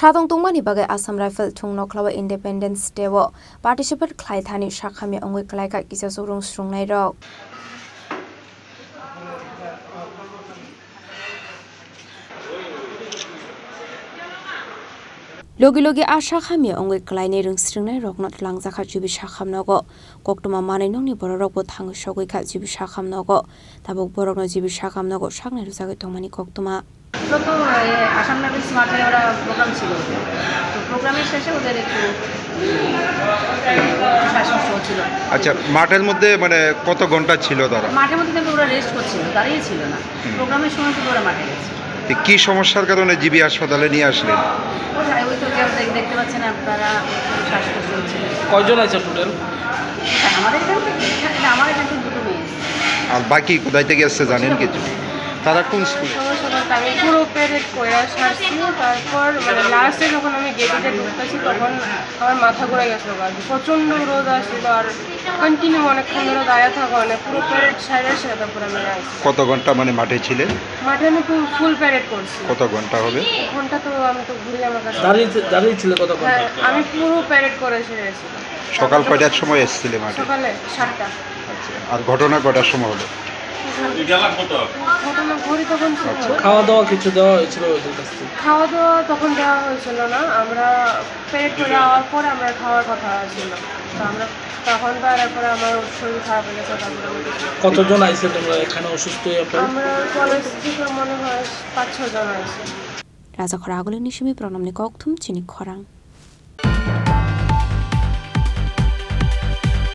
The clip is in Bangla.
Shadong tungmani bagai Assam Rifle thung noklawa Independence Day wo participate khlai thani shakhami ongoi klai ka kisa surung nai rok logi asha khami ongoi klai ne rungsrung nai rok not langjaka chubi shakham nogo koktoma manai nongni borok bo thang sogoi kha chubi shakham nogo tabok borok no chubi shakham nogo shaknai rusagai tongmani koktoma তো আসাম রাইফেলস মাঠে ওরা প্রোগ্রাম ছিল তো প্রোগ্রামের শেষে ওদের একটু শ্বাসকষ্ট ছিল। আচ্ছা, মাঠের মধ্যে মানে কত ঘন্টা ছিল তারা? মাঠের মধ্যে কিন্তু ওরা রেস্ট করছিল, দাঁড়িয়ে ছিল না। প্রোগ্রামের সময় কিন্তু ওরা মাঠে গেছে। কি সমস্যার কারণে জিবি হাসপাতালে নিয়ে আসলেন? ওই তো দেখতে পাচ্ছেন আপনারা, শ্বাসকষ্ট হচ্ছিল। কয়জন আছে টোটাল? আমাদের এখান থেকে দুটো মেয়ে। আর বাকি কোথায় থেকে এসছে জানেন কিছু? তারা কোন স্কুলে? আমি পুরো প্যারেড করে আসছি, তারপর মানে লাস্টে যখন আমি গেটে ঢুকতেছি তখন আমার মাথা ঘুরে গেছিলো। প্রচণ্ড রোদ আসছিল আর কন্টিনিউ অনেকক্ষণ ধরে দাঁড়িয়ে থাকা অনেক পুরো প্যারেড সাইডে সে তারপর আমি আসছি। কত ঘন্টা মানে মাঠে ছিলেন? মাঠে আমি ফুল প্যারেড করছি। কত ঘন্টা হবে? ঘন্টা তো আমি তো ঘুরে আমার কাছে দাঁড়িয়ে ছিল কত ঘন্টা? হ্যাঁ, আমি পুরো প্যারেড করে এসেছি। সকাল কয়টার সময় এসেছিলে মাঠে? সকালে 7টা। আচ্ছা, আর ঘটনা কয়টার সময় হলো? ঘটনা ঘড়ি তখন খাওয়া দাওয়া কিছু দেওয়া হয়েছিল ওদের কাছ থেকে? খাওয়া দাওয়া তখন দেওয়া হয়েছিল না, আমরা প্যারেড করে যাওয়ার পরে আমরা খাওয়ার কথা ছিল, তো আমরা তখন তারপরে আমার শরীর খারাপ হয়ে গেছে। কতজন আইসে তোমরা এখানে অসুস্থ হয়ে? আমরা কলেজ থেকে মনে হয় 5-6 জন আইসি। Raja khora agoleng ni shimi pranamni kokthum chini khorang